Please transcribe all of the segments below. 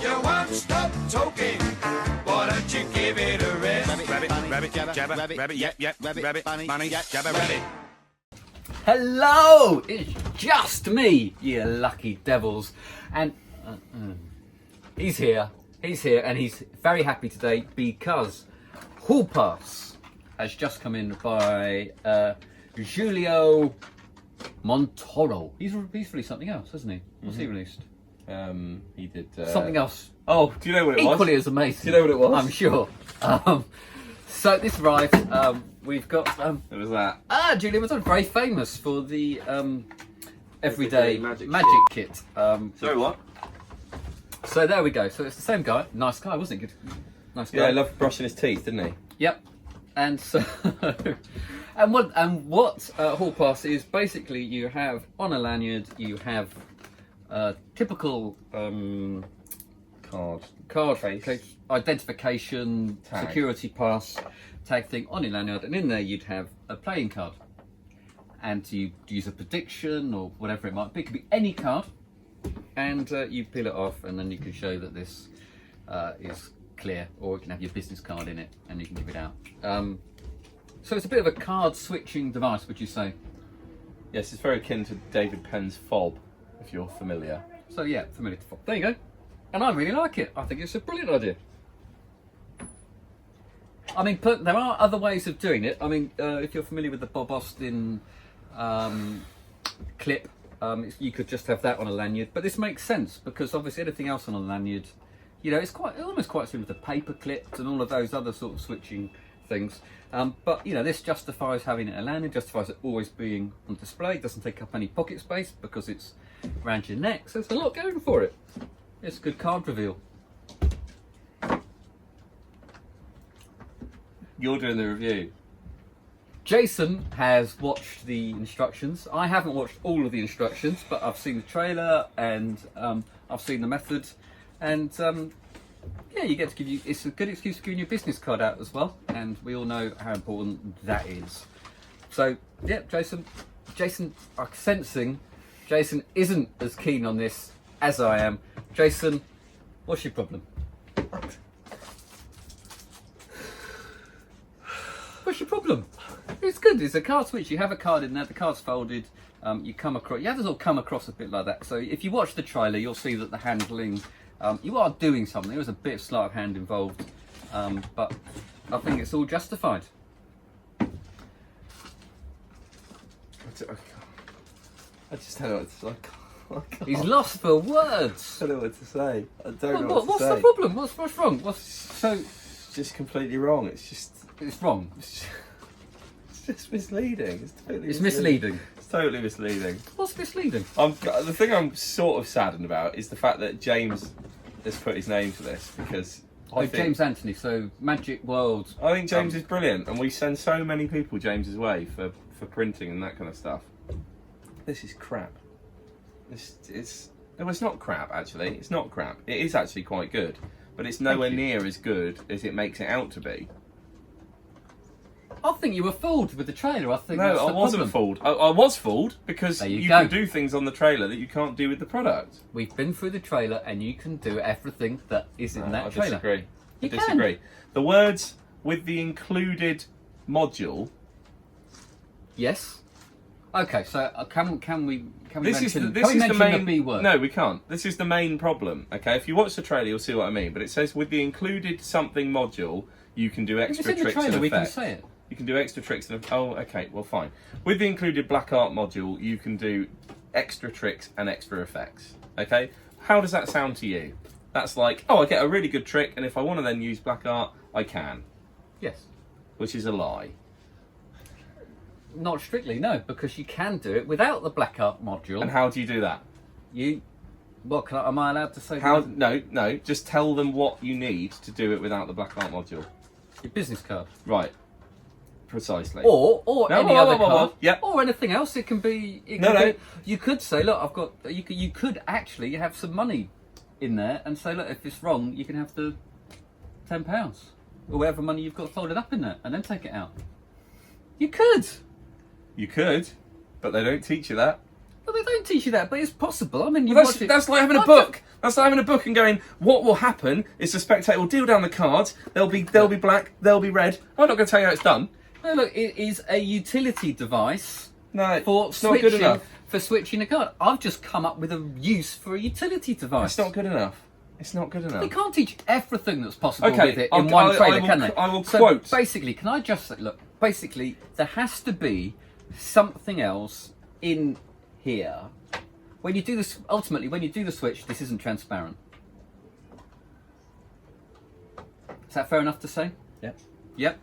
You won't stop talking. Why don't you give it a rest? Rabbit, jabber, rabbit, yep, rabbit, bunny, jabber, rabbit. Hello! It's just me, you lucky devils. And he's here, and he's very happy today because Hall Pass has just come in by Julio Montoro. He's released something else, hasn't he? What's he released? He did Something else. Oh, do you know what it was? Equally as amazing. Do you know what it was? I'm sure. So this arrived. We've got It was that. Julio was very famous for the everyday magic kit. Sorry, what? So there we go. So it's the same guy. Nice guy, wasn't it? Good. Nice guy. Yeah, he loved brushing his teeth, didn't he? Yep. And so, and what Hall Pass is basically, you have on a lanyard, you have typical card Face. identification, Tag. security pass tag thing on your lanyard, and in there you'd have a playing card, and you use a prediction or whatever it might be. It could be any card, and you peel it off, and then you can show that this is clear, or you can have your business card in it and you can give it out. So it's a bit of a card switching device, would you say? Yes, it's very akin to David Penn's fob, if you're familiar. So yeah, familiar to fob. There you go. And I really like it. I think it's a brilliant idea. I mean, there are other ways of doing it. I mean, if you're familiar with the Bob Austin clip, you could just have that on a lanyard. But this makes sense because obviously anything else on a lanyard, you know, it's almost quite similar to paper clips and all of those other sort of switching things. But you know, this justifies having it a lanyard, justifies it always being on display. It doesn't take up any pocket space because it's around your neck. So there's a lot going for it. It's a good card reveal. You're doing the review. Jason has watched the instructions. I haven't watched all of the instructions, but I've seen the trailer and I've seen the method. And yeah, you get to it's a good excuse for giving your business card out as well. And we all know how important that is. So yeah, Jason, I'm sensing Jason isn't as keen on this as I am. Jason, what's your problem? What's your problem? It's good. It's a card switch. You have a card in there. The card's folded. You come across. You have to sort of come across a bit like that. So if you watch the trailer, you'll see that the handling. You are doing something. There was a bit of sleight of hand involved, but I think it's all justified. I just don't know what to say. I can't. He's lost for words. I don't know what to say. I don't know what to What's say. the problem? What's wrong? It's just completely wrong. It's wrong. It's just misleading. It's totally It's misleading. It's totally misleading. What's misleading? The thing I'm sort of saddened about is the fact that James has put his name to this because James Anthony. So Magic World. I think James is brilliant, and we send so many people James's way for printing and that kind of stuff. This is crap. It's not crap actually. It's not crap. It is actually quite good, but it's nowhere near as good as it makes it out to be. I think you were fooled with the trailer. I think No, that's the I wasn't problem. fooled. I was fooled because There you you go. can do things on the trailer that you can't do with the product. We've been through the trailer, and you can do everything that is in that I trailer. disagree. You I disagree. can. The words with the included module. Yes. Okay. So can we This is mention, the, this can we is mention the main. the B word? No, we can't. This is the main problem. Okay, if you watch the trailer, you'll see what I mean. But it says with the included something module, you can do If extra it's in the tricks trailer, and we can effects. say it. You can do extra tricks and oh, okay, well, fine. With the included black art module, you can do extra tricks and extra effects. Okay, how does that sound to you? That's like, oh, I get a really good trick, and if I want to then use black art, I can. Yes. Which is a lie. Not strictly, no, because you can do it without the black art module. And how do you do that? Am I allowed to say? How? No. Just tell them what you need to do it without the black art module. Your business card. Right. Precisely. Or No, any whoa, other whoa, whoa, card. whoa. Yep. Or anything else. It can be. No. You could say, look, I've got. You could actually have some money in there and say, look, if it's wrong, you can have the £10 or whatever money you've got folded up in there, and then take it out. You could. You could, but they don't teach you that. But they don't teach you that. But it's possible. I mean, you Well, watch it. that's like having a book. That's like having a book and going, what will happen is the spectator will deal down the cards. They'll be black. They'll be red. I'm not going to tell you how it's done. No, look, it is a utility device. No, for it's not good enough. For switching a card. I've just come up with a use for a utility device. It's not good enough. It's not good enough. They can't teach everything that's possible Okay, with it in one trailer, can they? I will so quote. Basically, can I just say, look, basically, there has to be something else in here. When you do this, ultimately, when you do the switch, this isn't transparent. Is that fair enough to say? Yep. Yep.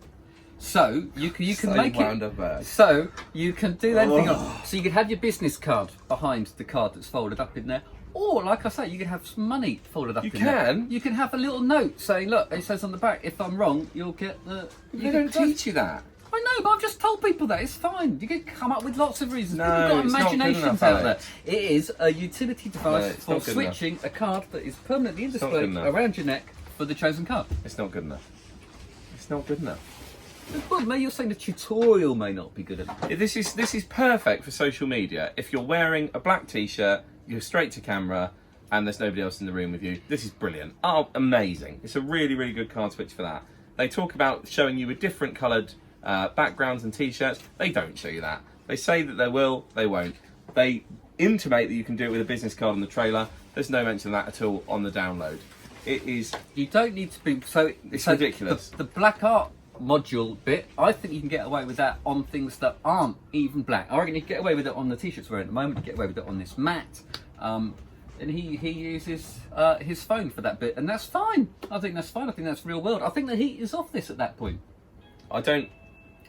So you can So make wound it. up bad. So you can do anything else. So you can have your business card behind the card that's folded up in there, or like I say, you can have some money folded up. You in there. can. You can have a little note saying, "Look," it says on the back, "If I'm wrong, you'll get the." They don't teach you that. I know, but I've just told people that it's fine. You can come up with lots of reasons. No, People got it's not good imaginations enough, out there. Alex. It is a utility device it's for not good enough. switching a card that is permanently not displayed good enough. around your neck for the chosen card. It's not good enough. It's not good enough. Well, maybe you're saying the tutorial may not be good enough. This is perfect for social media. If you're wearing a black t-shirt, you're straight to camera, and there's nobody else in the room with you. This is brilliant. Oh, amazing. It's a really, really good card switch for that. They talk about showing you with different coloured backgrounds and t-shirts. They don't show you that. They say that they will, they won't. They intimate that you can do it with a business card on the trailer. There's no mention of that at all on the download. It is... You don't need to be... So It's so ridiculous. The black art module bit, I think you can get away with that on things that aren't even black. I reckon you can get away with it on the t-shirts we're wearing at the moment. You get away with it on this mat. And he uses his phone for that bit, and that's fine. I think that's fine. I think that's real world. I think the heat is off this at that point. I don't...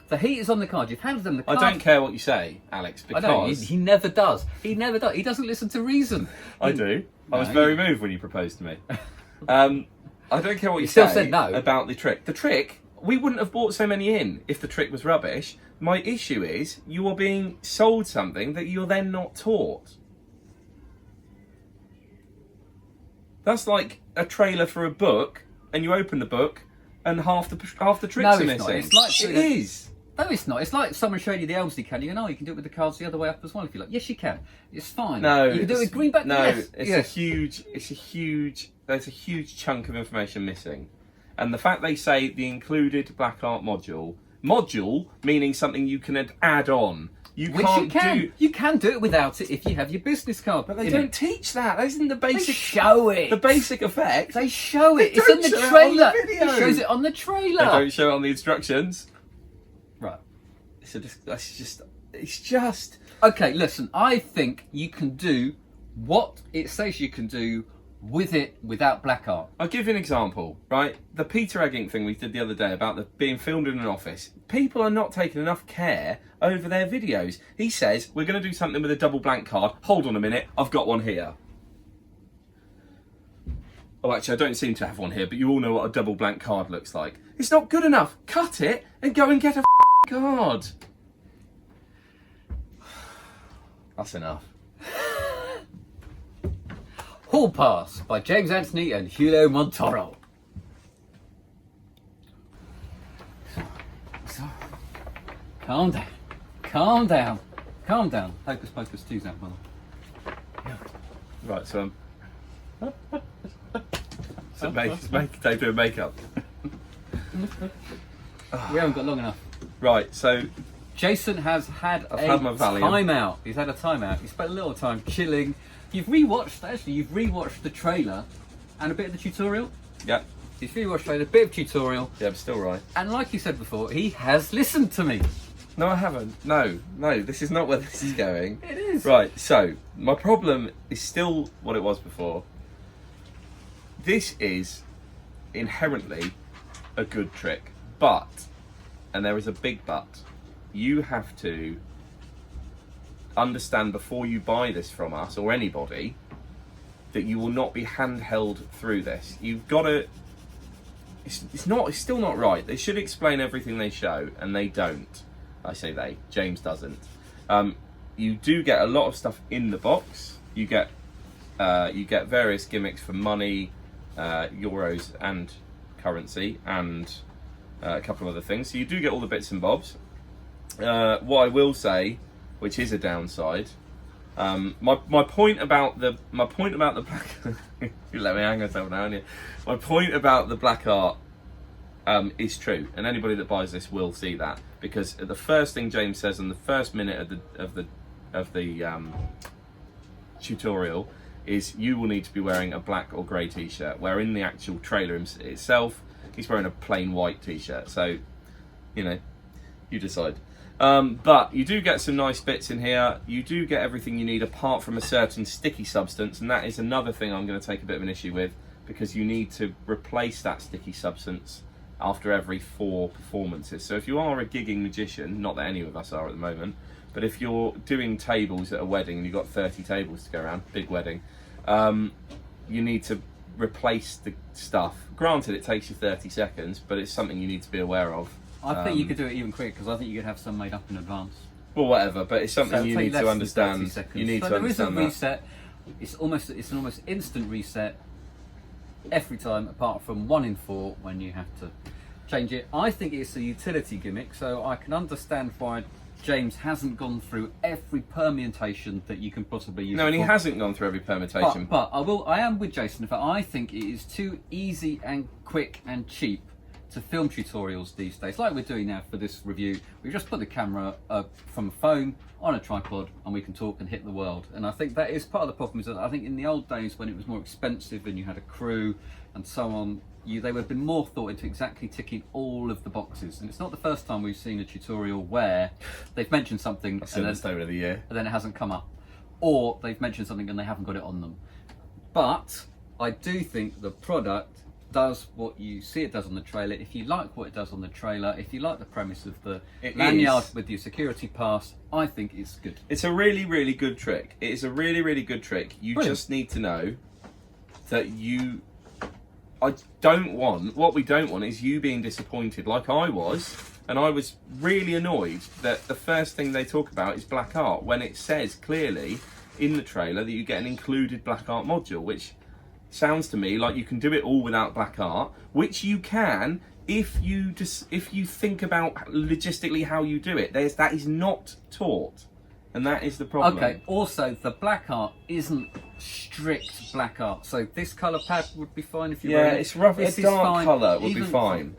The heat is on the card. You've handed them the I card. don't care what you say, Alex, because... I know, he never does. He never does. He doesn't listen to reason. I do. I was No. very moved when you proposed to me. I don't care what you still say said no. about the trick. The trick, we wouldn't have bought so many in if the trick was rubbish. My issue is you are being sold something that you're then not taught. That's like a trailer for a book, and you open the book, and half the tricks are missing. Not. It's like it is. No, it's not. It's like someone showing you the Elmsley can. You go, no, you can do it with the cards the other way up as well if you like. Yes, you can. It's fine. No, you can do it with greenback. No, yes. it's yes. There's a huge chunk of information missing, and the fact they say the included black art module meaning something you can add on. You Which can't you can. do. You can do it without it if you have your business card. But they don't teach that. That isn't the They basic. show it. The basic effect. They show it. They It's in don't the show it on the trailer. video. It shows it on the They trailer. don't show it on the instructions. Right. It's just. Okay, listen. I think you can do what it says you can do with it without black art. I'll give you an example, right? The Peter Egging thing we did the other day about being filmed in an office. People are not taking enough care over their videos. He says, we're going to do something with a double blank card. Hold on a minute, I've got one here. Oh, actually, I don't seem to have one here, but you all know what a double blank card looks like. It's not good enough. Cut it and go and get a card. That's enough. Hall Pass by James Anthony and Julio Montoro. So, calm down. Calm down. Calm down. Hocus Pocus 2's out, mother. Right, so they do makeup. We haven't got long enough. Right, so Jason has had I've a had my Valium. timeout. He's had a timeout. He spent a little time chilling. You've rewatched the trailer and a bit of the tutorial. yeah, He's rewatched the trailer, a bit of tutorial, I'm still right. and like you said before, he has listened to me. No, I haven't. No, this is not where this is going. It is. Right, so my problem is still what it was before. This is inherently a good trick, but, and there is a big but, you have to understand before you buy this from us or anybody that you will not be handheld through this. You've got to. It's still not right. They should explain everything they show, and they don't. I say they. James doesn't. You do get a lot of stuff in the box. You get various gimmicks for money, euros, and currency, and a couple of other things. So you do get all the bits and bobs. What I will say, which is a downside, My point about the black you let me hang myself now, haven't you? My point about the black art is true, and anybody that buys this will see that, because the first thing James says in the first minute of the tutorial is you will need to be wearing a black or grey t-shirt, where in the actual trailer itself he's wearing a plain white t-shirt. So, you know, you decide. But you do get some nice bits in here. You do get everything you need apart from a certain sticky substance, and that is another thing I'm going to take a bit of an issue with, because you need to replace that sticky substance after every 4 performances. So if you are a gigging magician, not that any of us are at the moment, but if you're doing tables at a wedding and you've got 30 tables to go around, big wedding, you need to replace the stuff. Granted, it takes you 30 seconds, but it's something you need to be aware of. I think you could do it even quicker, because I think you could have some made up in advance. Well, whatever, but it's something you need to understand. You need to understand that. There is a reset. It's an almost instant reset every time, apart from 1 in 4 when you have to change it. I think it's a utility gimmick, so I can understand why James hasn't gone through every permutation that you can possibly use. No, and he hasn't gone through every permutation. But I am with Jason. In fact, I think it is too easy and quick and cheap to film tutorials these days, like we're doing now for this review. We just put the camera from a phone on a tripod and we can talk and hit the world. And I think that is part of the problem, is that I think in the old days when it was more expensive and you had a crew and so on, they would have been more thought into exactly ticking all of the boxes. And it's not the first time we've seen a tutorial where they've mentioned something and then it hasn't come up, or they've mentioned something and they haven't got it on them. But I do think the product does what you see it does on the trailer. If you like what it does on the trailer, if you like the premise of the lanyard with your security pass, I think it's good. It's a really, really good trick. It is a really, really good trick. You Brilliant. Just need to know that what we don't want is you being disappointed like I was, and I was really annoyed that the first thing they talk about is black art, when it says clearly in the trailer that you get an included black art module, which sounds to me like you can do it all without black art, which you can if you think about logistically how you do it. That is not taught, and that is the problem. Okay, also the black art isn't strict black art, so this colour pad would be fine if you yeah, it's rough, it's dark colour would be fine.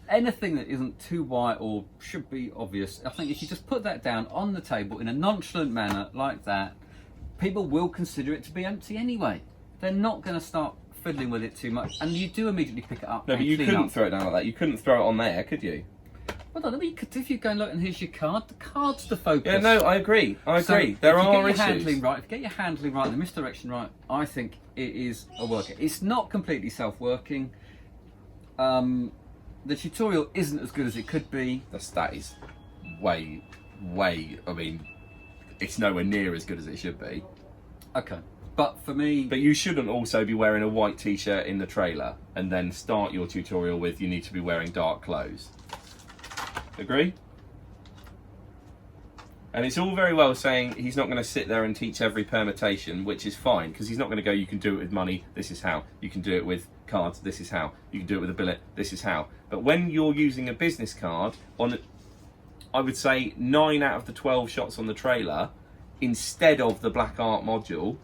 Anything that isn't too white or should be obvious, I think if you just put that down on the table in a nonchalant manner like that, people will consider it to be empty anyway. They're not going to start fiddling with it too much, and you do immediately pick it up. No, but you couldn't throw it down like that. You couldn't throw it on there, could you? Well, no, if you go and look, and here's your card, the card's the focus. Yeah, no, I agree. There are issues. If you get your handling right, the misdirection right, I think it is a worker. It's not completely self-working. The tutorial isn't as good as it could be. That is way. I mean, it's nowhere near as good as it should be. Okay. But for me... But you shouldn't also be wearing a white t-shirt in the trailer and then start your tutorial with you need to be wearing dark clothes. Agree? And it's all very well saying he's not going to sit there and teach every permutation, which is fine, because he's not going to go, you can do it with money, this is how. You can do it with cards, this is how. You can do it with a billet, this is how. But when you're using a business card, I would say 9 out of the 12 shots on the trailer, instead of the black art module,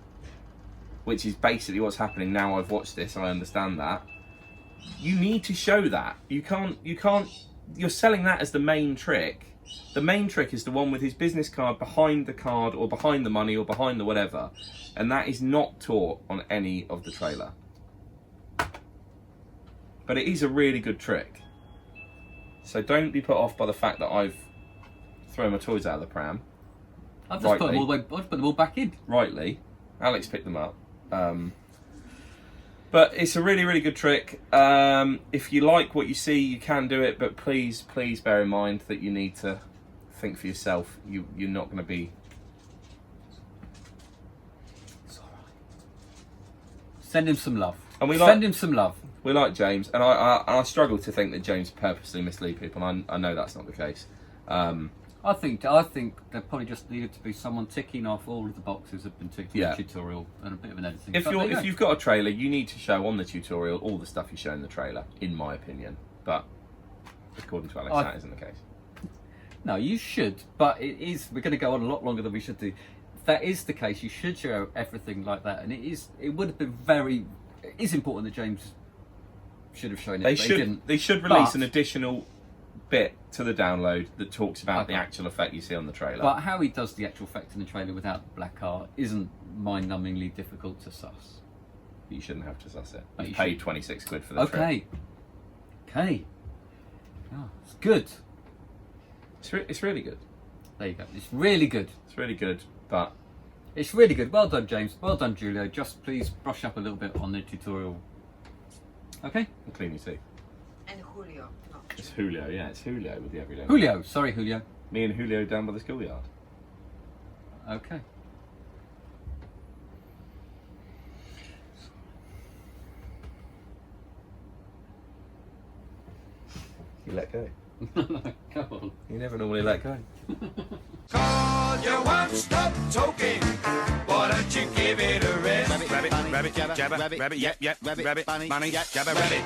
which is basically what's happening now. I've watched this, I understand that. You need to show that. You can't, you're selling that as the main trick. The main trick is the one with his business card behind the card or behind the money or behind the whatever. And that is not taught on any of the trailer. But it is a really good trick. So don't be put off by the fact that I've thrown my toys out of the pram. I've just put them all back in. Rightly. Alex picked them up. But it's a really, really good trick. If you like what you see, you can do it, but please bear in mind that you need to think for yourself. You're not going to be... It's alright. Send him some love. And Send him some love. We like James, and I struggle to think that James purposely mislead people, and I know that's not the case. I think there probably just needed to be someone ticking off all of the boxes that have been ticked in the tutorial and a bit of an editing. If you've got a trailer, you need to show on the tutorial all the stuff you show in the trailer, in my opinion. But according to Alex, that isn't the case. No, you should, but it is. We're going to go on a lot longer than we should do. that is the case, you should show everything like that, and it would have been very. It is important that James should have shown it. They should release But- an additional bit to the download that talks about the actual effect you see on the trailer. But how he does the actual effect in the trailer without the black art isn't mind-numbingly difficult to suss. You shouldn't have to suss it. But You you paid should. 26 quid for the trip. Okay. Oh, it's good. It's really good. There you go. It's really good. It's really good, but It's really good. Well done, James. Well done, Julio. Just please brush up a little bit on the tutorial. Okay? I'll clean your teeth. And Julio. No. It's Julio, yeah, it's Julio with the everyday. Julio. Sorry, Julio. Me and Julio down by the schoolyard. Okay. You let go. Come on. You never normally let go. Call you won't stop talking. Why don't you give it a rest? Rabbit, rabbit, jabber, rabbit, yap, yap, rabbit, bunny, jabber, rabbit.